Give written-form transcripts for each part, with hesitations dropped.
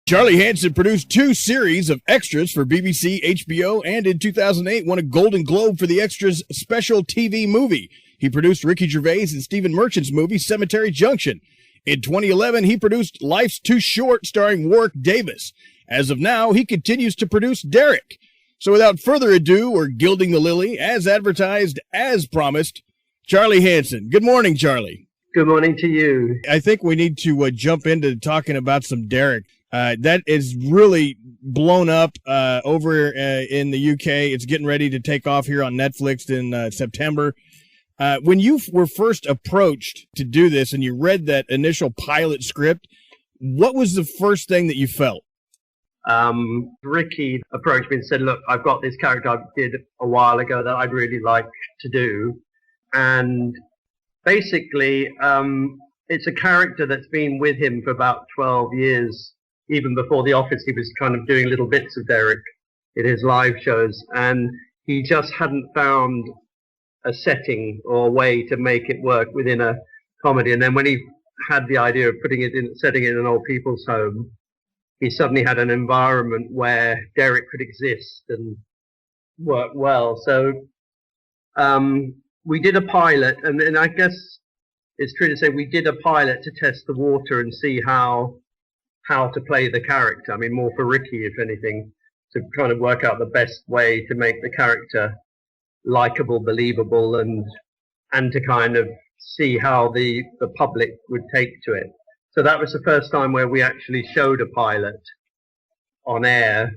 Charlie Hanson produced 2 series of extras for BBC, HBO, and in 2008 won a Golden Globe for the extras special TV movie. He produced Ricky Gervais and Stephen Merchant's movie Cemetery Junction. In 2011, he produced Life's Too Short starring Warwick Davis. As of now, he continues to produce Derek. So without further ado, or gilding the lily, as advertised, as promised, Charlie Hanson. Good morning, Charlie. Good morning to you. I think we need to jump into talking about some Derek. That is really blown up over in the UK. It's getting ready to take off here on Netflix in September. When you were first approached to do this and you read that initial pilot script, what was the first thing that you felt? Ricky approached me and said, look, I've got this character I did a while ago that I'd really like to do. And basically, it's a character that's been with him for about 12 years. Even before The Office, he was kind of doing little bits of Derek in his live shows, and he just hadn't found a setting or a way to make it work within a comedy. And then when he had the idea of setting it in an old people's home, he suddenly had an environment where Derek could exist and work well. So we did a pilot, and I guess it's true to say we did a pilot to test the water and see how to play the character. I mean, more for Ricky, if anything, to kind of work out the best way to make the character likable, believable, and to kind of see how the public would take to it. So that was the first time where we actually showed a pilot on air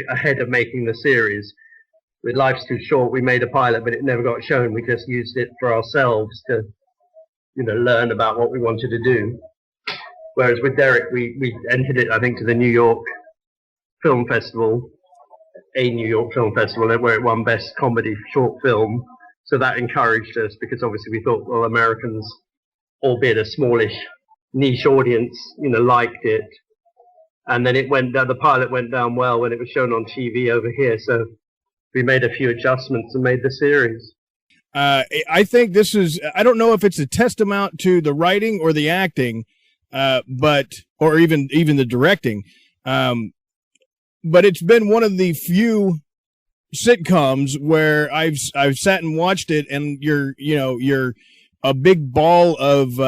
ahead of making the series. With Life's Too Short, we made a pilot, but it never got shown. We just used it for ourselves to, learn about what we wanted to do. Whereas with Derek, we entered it, I think, to the New York Film Festival, where it won Best Comedy Short Film. So that encouraged us because obviously we thought, well, Americans, albeit a smallish niche audience, liked it. And then the pilot went down well when it was shown on TV over here. So we made a few adjustments and made the series. I think this is, I don't know if it's a testament to the writing or the acting, or even the directing. But it's been one of the few sitcoms where I've sat and watched it, and you're a big ball of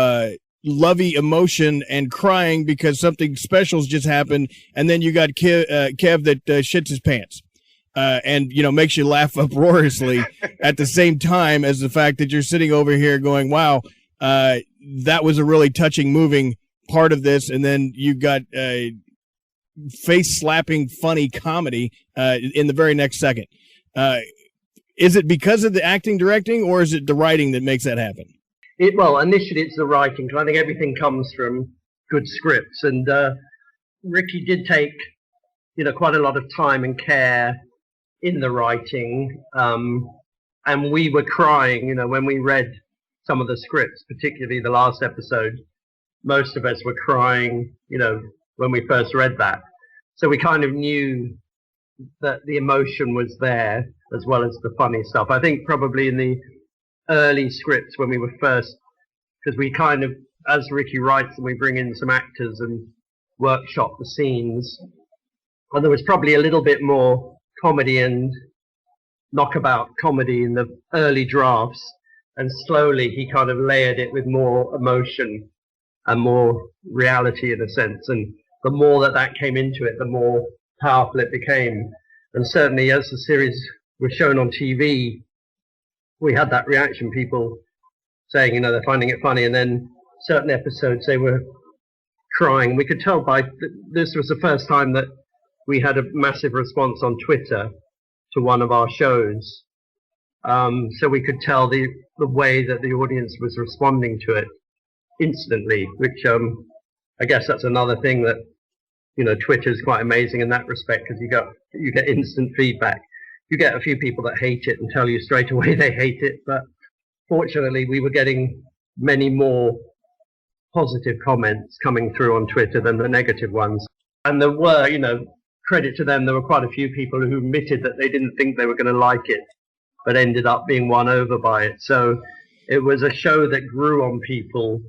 lovey emotion and crying because something special's just happened, and then you got Kev that shits his pants. And makes you laugh uproariously at the same time as the fact that you're sitting over here going, wow, that was a really touching, moving part of this. And then you got face slapping funny comedy in the very next second. Is it because of the acting, directing, or is it the writing that makes that happen? Well, initially it's the writing, because I think everything comes from good scripts. And Ricky did take quite a lot of time and care in the writing, and we were crying, when we read some of the scripts, particularly the last episode. Most of us were crying, when we first read that. So we kind of knew that the emotion was there as well as the funny stuff. I think probably in the early scripts when we were first, because we kind of, as Ricky writes, and we bring in some actors and workshop the scenes, and there was probably a little bit more comedy and knockabout comedy in the early drafts, and slowly he kind of layered it with more emotion and more reality in a sense, and the more that came into it, the more powerful it became. And certainly as the series was shown on TV, we had that reaction, people saying, they're finding it funny, and then certain episodes they were crying. We could tell this was the first time that we had a massive response on Twitter to one of our shows. So we could tell the way that the audience was responding to it instantly, which I guess that's another thing that, Twitter is quite amazing in that respect, because you get instant feedback. You get a few people that hate it and tell you straight away they hate it, but fortunately we were getting many more positive comments coming through on Twitter than the negative ones. And there were, credit to them, there were quite a few people who admitted that they didn't think they were going to like it, but ended up being won over by it. So it was a show that grew on people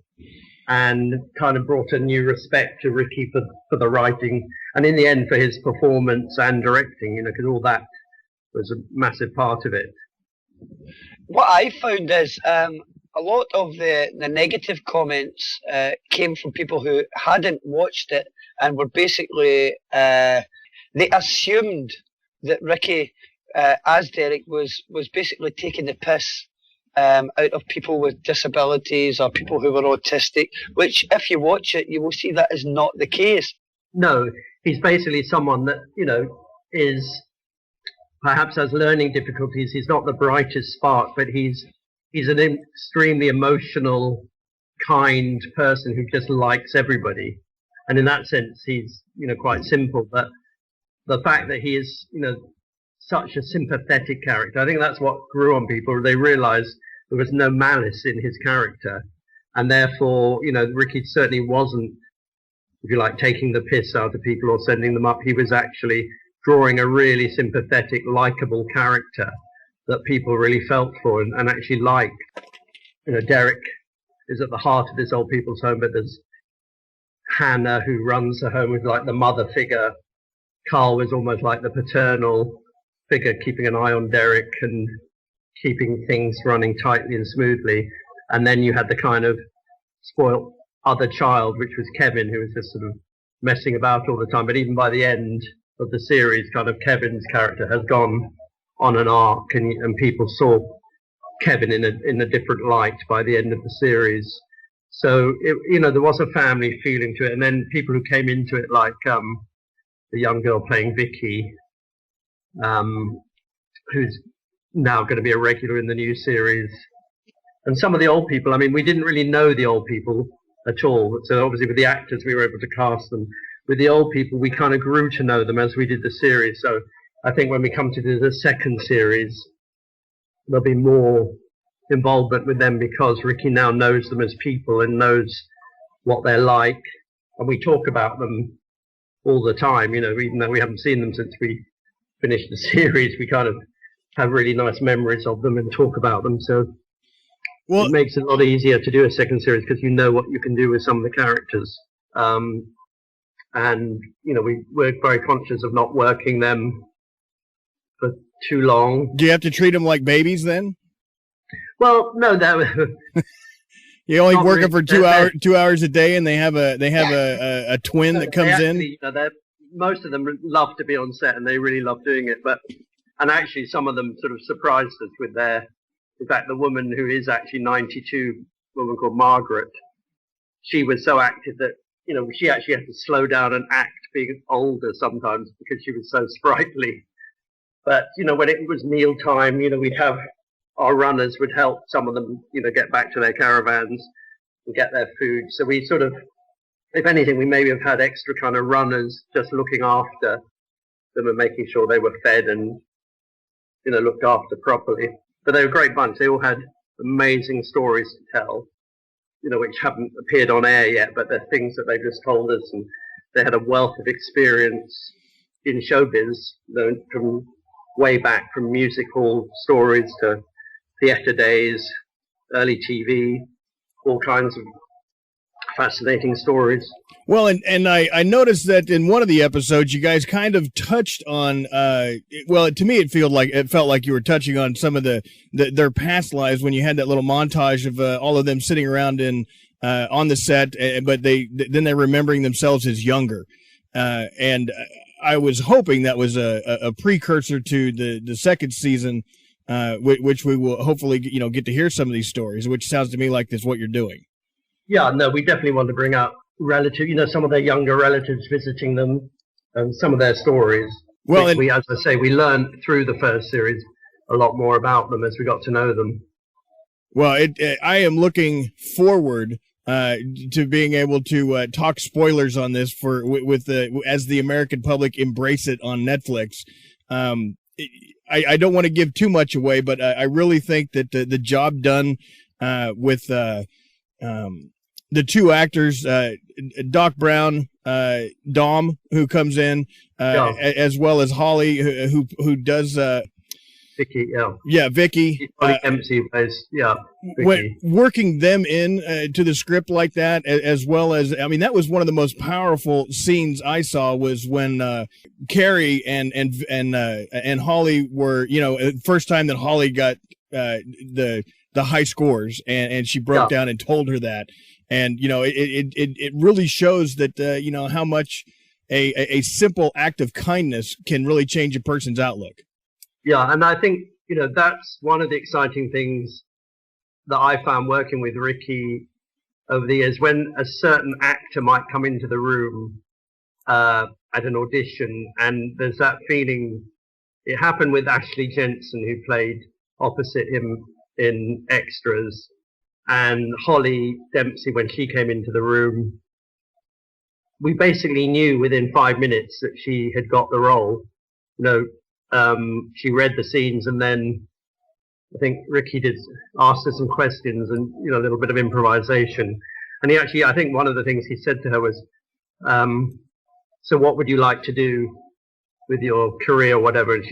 and kind of brought a new respect to Ricky for the writing, and in the end for his performance and directing, because all that was a massive part of it. What I found is a lot of the negative comments came from people who hadn't watched it and were basically, they assumed that Ricky, as Derek, was basically taking the piss out of people with disabilities or people who were autistic, which if you watch it, you will see that is not the case. No, he's basically someone that, is perhaps has learning difficulties. He's not the brightest spark, but he's an extremely emotional, kind person who just likes everybody. And in that sense, he's, quite simple. But the fact that he is, such a sympathetic character, I think that's what grew on people. They realized there was no malice in his character. And therefore, Ricky certainly wasn't, if you like, taking the piss out of people or sending them up. He was actually drawing a really sympathetic, likable character that people really felt for and actually liked. Derek is at the heart of this old people's home, but there's Hannah, who runs the home, is like the mother figure. Carl was almost like the paternal figure, keeping an eye on Derek and keeping things running tightly and smoothly. And then you had the kind of spoilt other child, which was Kevin, who was just sort of messing about all the time. But even by the end of the series, kind of Kevin's character has gone on an arc, and people saw Kevin in a different light by the end of the series. So, there was a family feeling to it. And then people who came into it, like the young girl playing Vicky, who's now going to be a regular in the new series. And some of the old people, we didn't really know the old people at all. So obviously with the actors, we were able to cast them. With the old people, we kind of grew to know them as we did the series. So I think when we come to do the second series, there'll be more involvement with them because Ricky now knows them as people and knows what they're like. And we talk about them all the time, even though we haven't seen them since we finished the series, we kind of have really nice memories of them and talk about them. So it makes it a lot easier to do a second series because you know what you can do with some of the characters. And, we're very conscious of not working them for too long. Do you have to treat them like babies then? Well, no, you only work them for 2 hours a day, and they have a twin that comes in. Most of them love to be on set, and they really love doing it. And actually, some of them sort of surprised us with in fact, the woman who is actually 92, a woman called Margaret, she was so active that she actually had to slow down and act being older sometimes because she was so sprightly. But when it was meal time, we'd have our runners would help some of them, get back to their caravans and get their food. So we sort of, if anything, we maybe have had extra kind of runners just looking after them and making sure they were fed and, looked after properly. But they were a great bunch. They all had amazing stories to tell, which haven't appeared on air yet, but they're things that they just told us. And they had a wealth of experience in showbiz, from way back, from music hall stories to theatre days, early TV, all kinds of fascinating stories. Well, and I noticed that in one of the episodes, you guys kind of touched on, to me, it felt like you were touching on some of their past lives when you had that little montage of all of them sitting around on the set, but they're remembering themselves as younger. And I was hoping that was a precursor to the second season, which we will hopefully, get to hear some of these stories, which sounds to me like this what you're doing. Yeah, no, we definitely want to bring up some of their younger relatives visiting them and some of their stories. Well, as I say, we learned through the first series a lot more about them as we got to know them. Well, I am looking forward to being able to talk spoilers on this as the American public embrace it on Netflix. I don't want to give too much away, but I really think that the job done with the two actors, Doc Brown, Dom, who comes in, as well as Holly, who does Vicky, yeah. Yeah, Vicky. Holly Dempsey was, yeah. Vicky. Working them in to the script like that, as well as, I mean, that was one of the most powerful scenes I saw was when Carrie and Holly were, you know, first time that Holly got the high scores, and she broke down and told her that, and you know, it really shows that you know how much a simple act of kindness can really change a person's outlook. Yeah, and I think, you know, that's one of the exciting things that I found working with Ricky over the years, when a certain actor might come into the room at an audition, and there's that feeling. It happened with Ashley Jensen, who played opposite him in Extras, and Holly Dempsey, when she came into the room, we basically knew within 5 minutes that she had got the role. You know, she read the scenes, and then I think Ricky asked her some questions, and you know, a little bit of improvisation. And he actually, I think one of the things he said to her was, "So what would you like to do with your career, or whatever?" And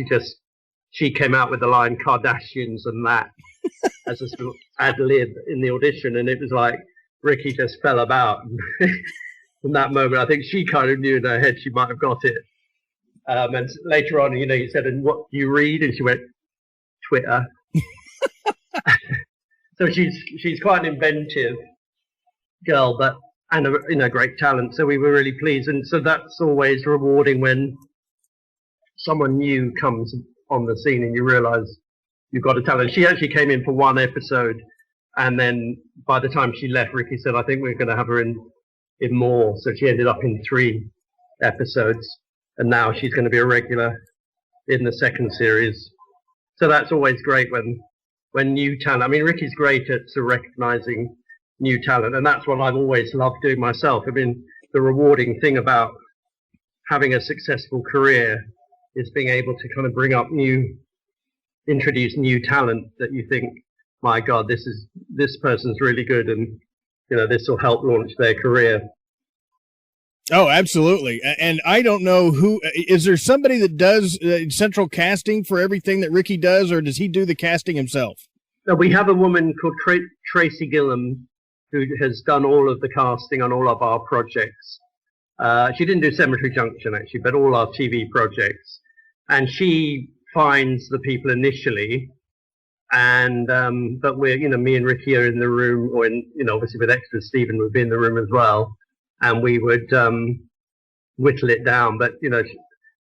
she came out with the line "Kardashians" and that as a sort of ad lib in the audition, and it was like Ricky just fell about. From that moment, I think she kind of knew in her head she might have got it. And later on, you know, he said, "And what do you read?" And she went, "Twitter." So she's quite an inventive girl, and a great talent. So we were really pleased, and so that's always rewarding when someone new comes on the scene and you realise you've got a talent. She actually came in for one episode, and then by the time she left, Ricky said, "I think we're going to have her in more." So she ended up in 3 episodes. And now she's going to be a regular in the second series. So that's always great when new talent. I mean, Ricky's great at sort of recognizing new talent, and that's what I've always loved doing myself. I mean, the rewarding thing about having a successful career is being able to kind of bring up introduce new talent that you think, my God, this person's really good, and you know, this will help launch their career. Oh, absolutely. And I don't know is there somebody that does central casting for everything that Ricky does, or does he do the casting himself? No, we have a woman called Tracy Gillam, who has done all of the casting on all of our projects. She didn't do Cemetery Junction, actually, but all our TV projects. And she finds the people initially. And, but we're, you know, me and Ricky are in the room, or obviously with Extras, Stephen would be in the room as well. And we would whittle it down. But, you know,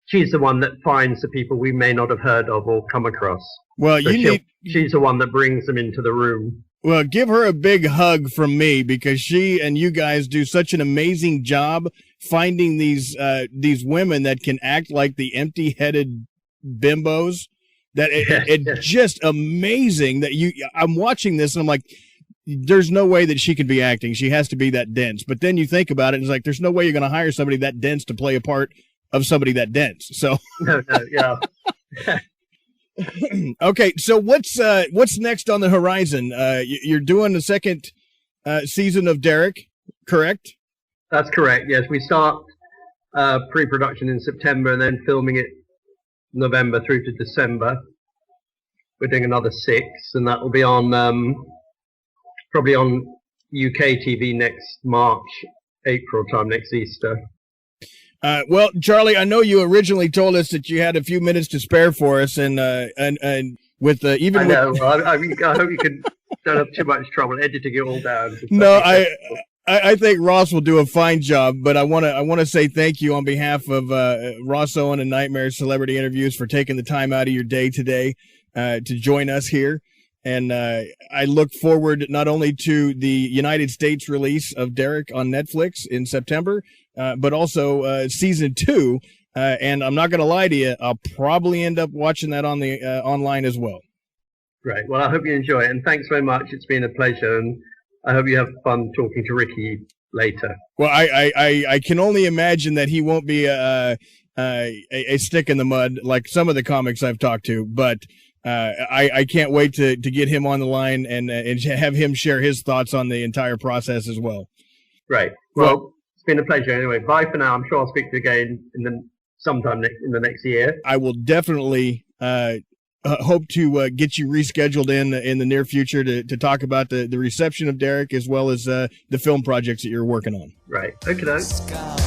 she's the one that finds the people we may not have heard of or come across. Well, so she's the one that brings them into the room. Well, give her a big hug from me, because she and you guys do such an amazing job finding these women that can act like the empty-headed bimbos. That it's just amazing that I'm watching this and I'm like, there's no way that she could be acting. She has to be that dense. But then you think about it, and it's like, there's no way you're going to hire somebody that dense to play a part of somebody that dense. So no, yeah. Okay, so what's next on the horizon? You're doing the second season of Derek, correct? That's correct. Yes, we start pre-production in September and then filming it November through to December. We're doing another 6, and that will be on probably on UK TV next March, April time, next Easter. Well, Charlie, I know you originally told us that you had a few minutes to spare for us, and with even. I know. I hope you can don't have too much trouble editing it all down. No, I think Ross will do a fine job, but I want to say thank you on behalf of Ross Owen and Nightmare Celebrity Interviews for taking the time out of your day today to join us here. And I look forward not only to the United States release of Derek on Netflix in September, but also season 2. And I'm not going to lie to you, I'll probably end up watching that on the online as well. Great. Well, I hope you enjoy it, and thanks very much. It's been a pleasure, and I hope you have fun talking to Ricky later. Well, I can only imagine that he won't be a stick in the mud like some of the comics I've talked to, but I can't wait to get him on the line and have him share his thoughts on the entire process as well. Great. Well, it's been a pleasure anyway. Bye for now. I'm sure I'll speak to you again sometime in the next year. I will definitely hope to get you rescheduled in the near future to talk about the reception of Derek as well as the film projects that you're working on. Right. Okay.